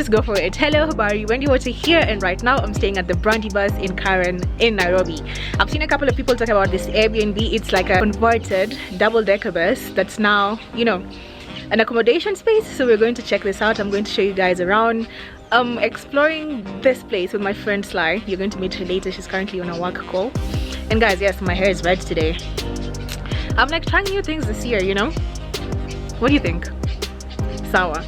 just go for it. Hello, Habari, Wendy Water here, and right now I'm staying at the Brandy bus in Karen in Nairobi. I've seen a couple of people talk about this Airbnb. It's like a converted double-decker bus that's now, you know, an accommodation space. So we're going to check this out. I'm going to show you guys around. Exploring this place with my friend Sly. You're going to meet her later. She's currently on a work call. And guys, yes, my hair is red today. I'm like trying new things this year, you know. What do you think? Sawa.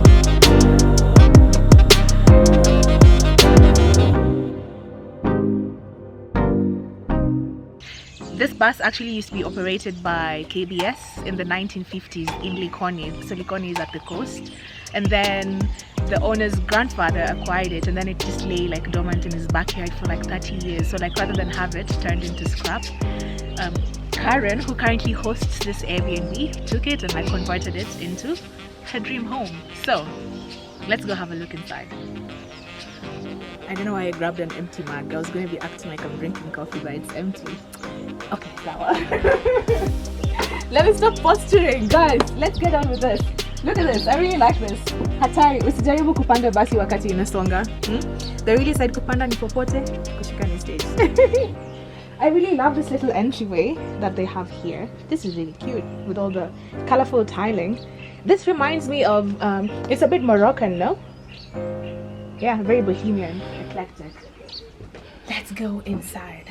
This bus actually used to be operated by KBS in the 1950s in Likoni. So Likoni is at the coast. And then the owner's grandfather acquired it, and then it just lay like dormant in his backyard for like 30 years. So like rather than have it turned into scrap, Karen, who currently hosts this Airbnb, took it and like converted it into her dream home. So let's go have a look inside. I don't know why I grabbed an empty mug. I was going to be acting like I'm drinking coffee, but it's empty. Okay, flower. Let me stop posturing, guys. Let's get on with this. Look at this. I really like this. Hatari, usijaribu kupanda basi wakati inasonga. The really said kupanda ni popote, kushika ni stage. I really love this little entryway that they have here. This is really cute with all the colorful tiling. This reminds me of, it's a bit Moroccan, no? Yeah, very bohemian, eclectic. Let's go inside.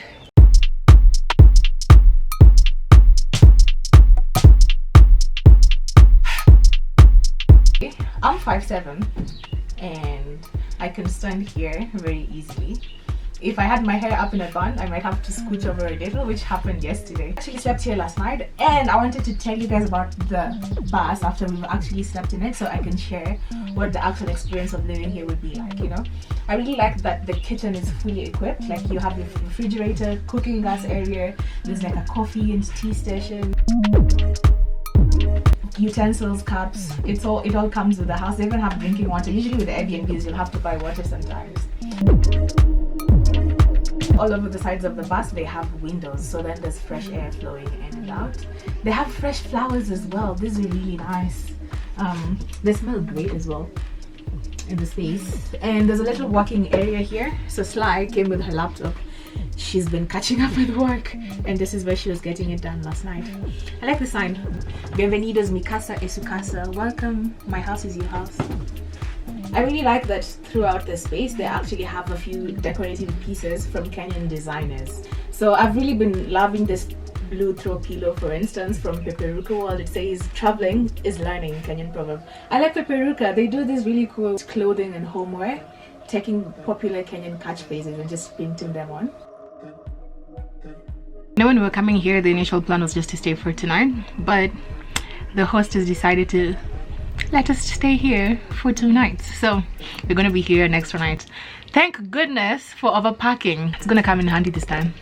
I'm 5'7" and I can stand here very easily. If I had my hair up in a bun, I might have to scooch over a little, which happened yesterday. I actually slept here last night, and I wanted to tell you guys about the bus after we've actually slept in it, so I can share what the actual experience of living here would be like, you know. I really like that the kitchen is fully equipped. Like you have your refrigerator, cooking gas area, there's like a coffee and tea station, utensils, cups, it all comes with the house. They even have drinking water. Usually with the Airbnbs you'll have to buy water sometimes. All over the sides of the bus they have windows, so then there's fresh air flowing in and out. They have fresh flowers as well. These are really nice. They smell great as well in the space. And there's a little walking area here. So Sly came with her laptop. She's been catching up with work, and this is where she was getting it done last night. I like the sign. Bienvenidos mi casa es su casa. Welcome, my house is your house. I really like that throughout the space they actually have a few decorative pieces from Kenyan designers. So I've really been loving this blue throw pillow, for instance, from Peperuka World. It says traveling is learning, Kenyan proverb. I like Peperuka. They do this really cool clothing and homeware, taking popular Kenyan catchphrases and just painting them on. You know, when we were coming here, the initial plan was just to stay for tonight, but the host has decided to let us stay here for 2 nights. So we're gonna be here an extra night. Thank goodness for overpacking. It's gonna come in handy this time.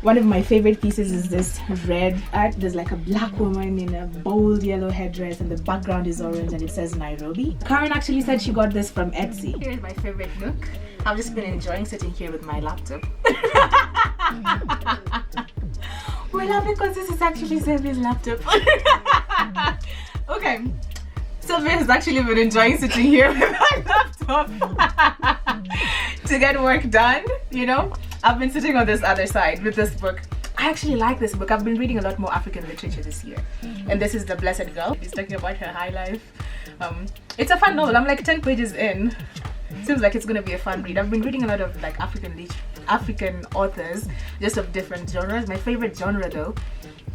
One of my favorite pieces is this red art. There's like a black woman in a bold yellow headdress and the background is orange and it says Nairobi. Karen actually said she got this from Etsy. Here's my favorite nook. I've just been enjoying sitting here with my laptop. We're laughing because this is actually Sylvia's laptop. Okay. Sylvia has actually been enjoying sitting here with my laptop to get work done, you know. I've been sitting on this other side with this book. I actually like this book. I've been reading a lot more African literature this year. And this is The Blessed Girl. She's talking about her high life. It's a fun novel. I'm like 10 pages in. Seems like it's gonna be a fun read. I've been reading a lot of like African authors, just of different genres. My favorite genre though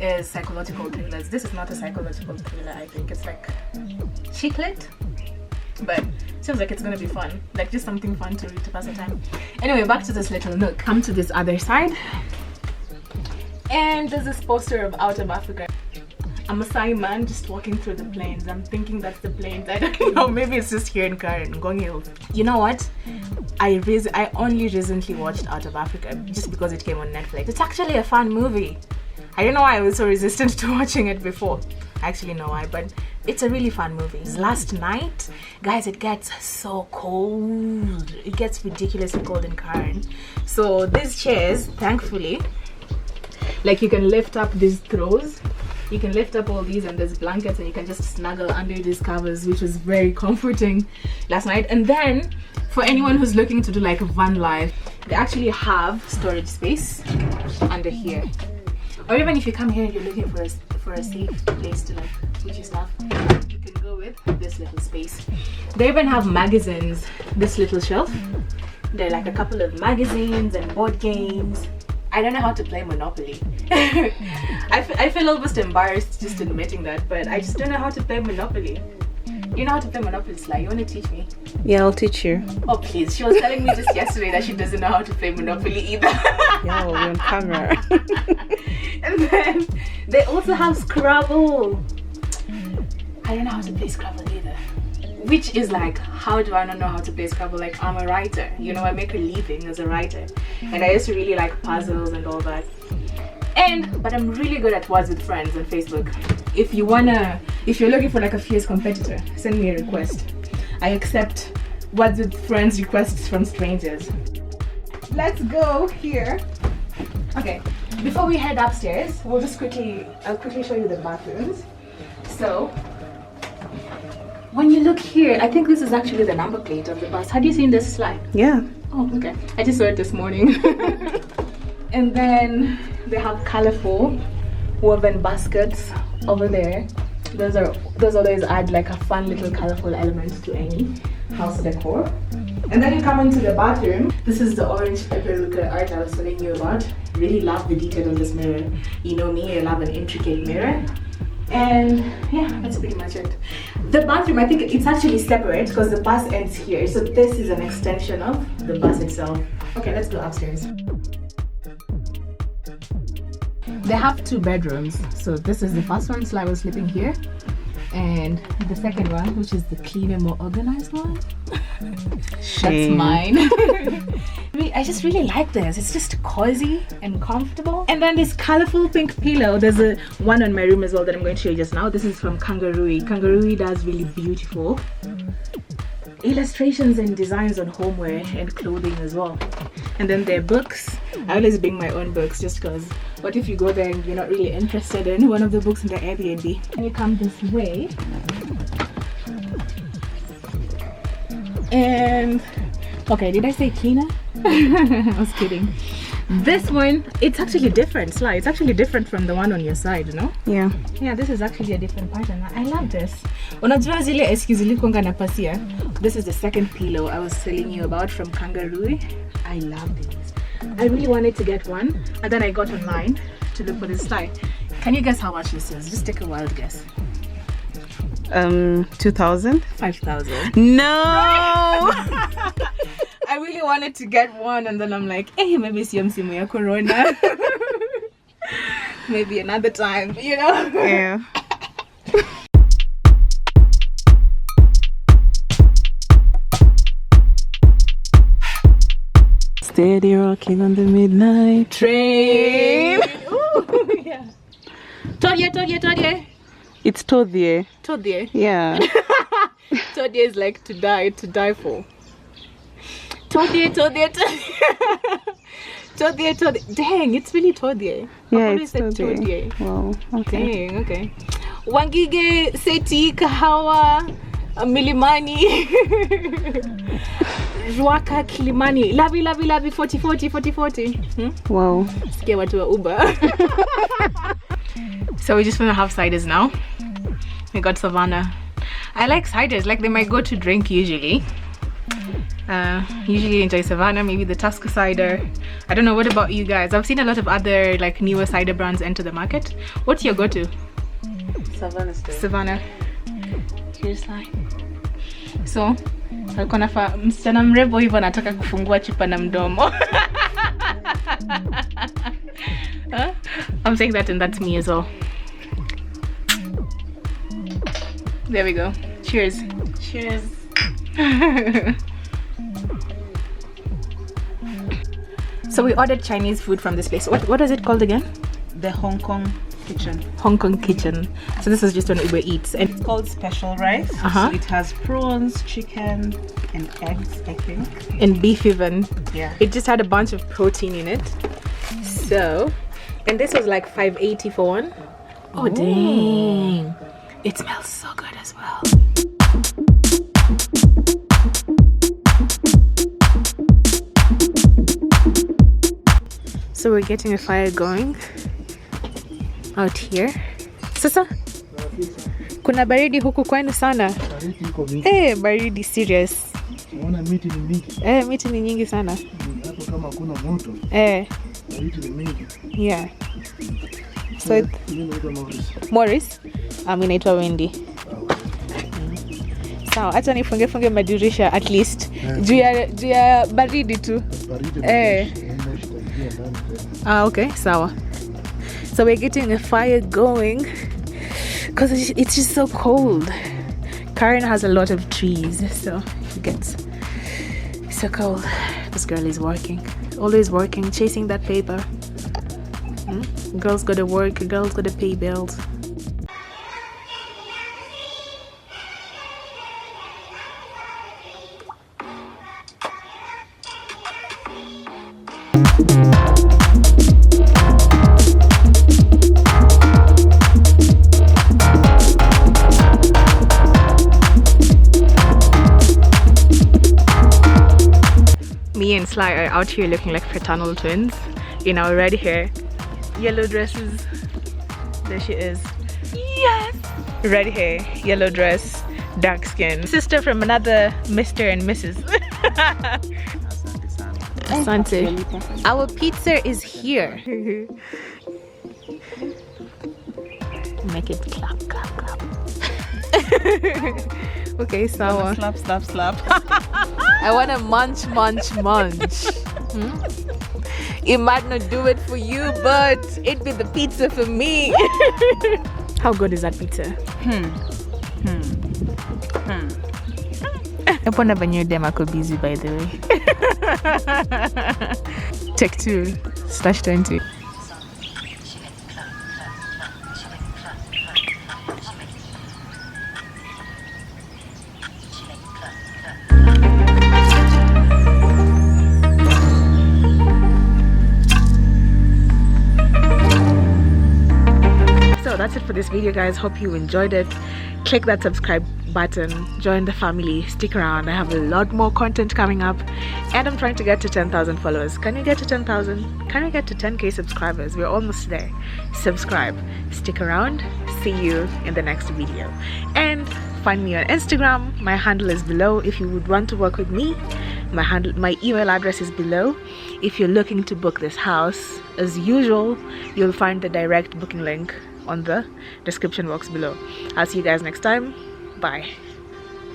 is psychological thrillers. This is not a psychological thriller, I think. It's like chick lit, but seems like it's gonna be fun. Like just something fun to read to pass the time. Anyway, back to this little nook. Come to this other side. And there's this poster of Out of Africa. I'm a Maasai man just walking through the plains. I'm thinking that's the plains. I don't know. Maybe it's just here in Karen, Ngong Hills. You know what? I only recently watched Out of Africa just because it came on Netflix. It's actually a fun movie. I don't know why I was so resistant to watching it before. I actually know why, but it's a really fun movie. Last night, guys, it gets so cold. It gets ridiculously cold in Karen. So these chairs, thankfully, like you can lift up these throws You can lift up all these and there's blankets and you can just snuggle under these covers, which was very comforting last night. And then for anyone who's looking to do like a van life, they actually have storage space under here. Or even if you come here and you're looking for a safe place to like put your stuff, you can go with this little space. They even have magazines, this little shelf. There are like a couple of magazines and board games. I don't know how to play Monopoly. I feel almost embarrassed just admitting that, but I just don't know how to play Monopoly. You know how to play Monopoly, Sly? You want to teach me? Yeah, I'll teach you. Oh please, she was telling me just yesterday that she doesn't know how to play Monopoly either. Yeah, we're on camera. And then they also have Scrabble. I don't know how to play Scrabble either. Which is like, how do I not know how to play Scrabble? Like, I'm a writer, you know, I make a living as a writer. And I used to really like puzzles and all that. But I'm really good at Words with Friends on Facebook. If you're looking for like a fierce competitor, send me a request. I accept Words with Friends requests from strangers. Let's go here. Okay, before we head upstairs, I'll quickly show you the bathrooms. So, when you look here, I think this is actually the number plate of the bus. Had you seen this slide? Yeah. Oh, okay. I just saw it this morning. And then they have colorful woven baskets over there. Those always add like a fun little colorful element to any house decor. And then you come into the bathroom. This is the orange pepperuka art I was telling you about. Really love the detail on this mirror. You know me, I love an intricate mirror. And yeah, that's pretty much it. The bathroom, I think it's actually separate because the bus ends here. So this is an extension of the bus itself. Okay, let's go upstairs. They have 2 bedrooms. So this is the first one, so I was sleeping here. And the second one, which is the cleaner, more organized one. That's mine. I just really like this. It's just cozy and comfortable. And then this colorful pink pillow. There's a one on my room as well that I'm going to show you just now. This is from Kangaroo. Kangaroo does really beautiful illustrations and designs on homeware and clothing as well. And then their books. I always bring my own books just because what if you go there and you're not really interested in one of the books in the Airbnb? And you come this way. And okay, did I say cleaner? I was kidding. This one, it's actually different, Sly. It's actually different from the one on your side, you know? Yeah. Yeah, this is actually a different pattern. I love this. Unajua zile eski zilikuanga na pasia. This is the second pillow I was telling you about from Kangaroo. I love these. I really wanted to get one, and then I got online to look for this Sly. Can you guess how much this is? Just take a wild guess. 2,000? 5,000. No! I really wanted to get one, and then I'm like, hey, maybe it's msimu ya corona. Maybe another time, you know? Yeah. Steady rocking on the midnight train. Ooh, yeah. Todie. It's Todie. Todie. Yeah. Todie is like to die for. Todie. Dang, it's really Todie. Yeah, it's Todie. Wow. Okay. Dang, okay. Wangige, Seti, Kahawa, Milimani, Ruaka, Kilimani, Lavi, 40. Wow. Sikia watu wa Uber. So we just want to have ciders now. We got Savannah. I like ciders, like they might go to drink usually. Usually enjoy Savannah, maybe the Tusker cider. I don't know, what about you guys? I've seen a lot of other like newer cider brands enter the market. What's your go-to? Savannah still. Savannah. Cheers, Lai. So, alikuwa msichana mrembo hivyo anataka kufungua chupa na mdomo. I'm saying that and that's me as well. There we go. Cheers. Cheers. So we ordered Chinese food from this place. What is it called again? The Hong Kong kitchen. Hong Kong kitchen. So this is just on Uber Eats. And it's called special rice. So it has prawns, chicken, and eggs, I think. And beef even. Yeah. It just had a bunch of protein in it. So, and this was like $5.80 for one. Oh dang. It smells so good as well. So we're getting a fire going out here. Sasa kuna baridi huku kwenu sana? Eh, baridi serious. Unaona miti ni mingi. Miti ni nyingi sana. Hapo kama kuna moto. Miti ni mingi. Yeah. So Morris. Mimi naitwa Wendy. Sawa, acha nifunge madirisha at least. Juu ya baridi tu. Okay, sawa. So we're getting a fire going because it's just so cold. Karen has a lot of trees, so it gets so cold. This girl is working, always working, chasing that paper. Girls gotta work, girls gotta pay bills. Me and Sly are out here looking like fraternal twins in our red hair, yellow dresses. There she is. Yes! Red hair, yellow dress, dark skin. Sister from another Mr. and Mrs. Asante. Our pizza is here. Make it clap, clap, clap. Okay, so slap. I want to munch. It might not do it for you, but it'd be the pizza for me. How good is that pizza? Upon a venue dem ako busy, by the way. Take 2/20. That's it for this video, guys. Hope you enjoyed it. Click that subscribe button, join the family, stick around. I have a lot more content coming up, and I'm trying to get to 10,000 followers. Can you get to 10,000? Can we get to 10k subscribers? We're almost there. Subscribe, stick around. See you in the next video, and find me on Instagram. My handle is below if you would want to work with me. My email address is below if you're looking to book this house. As usual, you'll find the direct booking link on the description box below. I'll see you guys next time. Bye.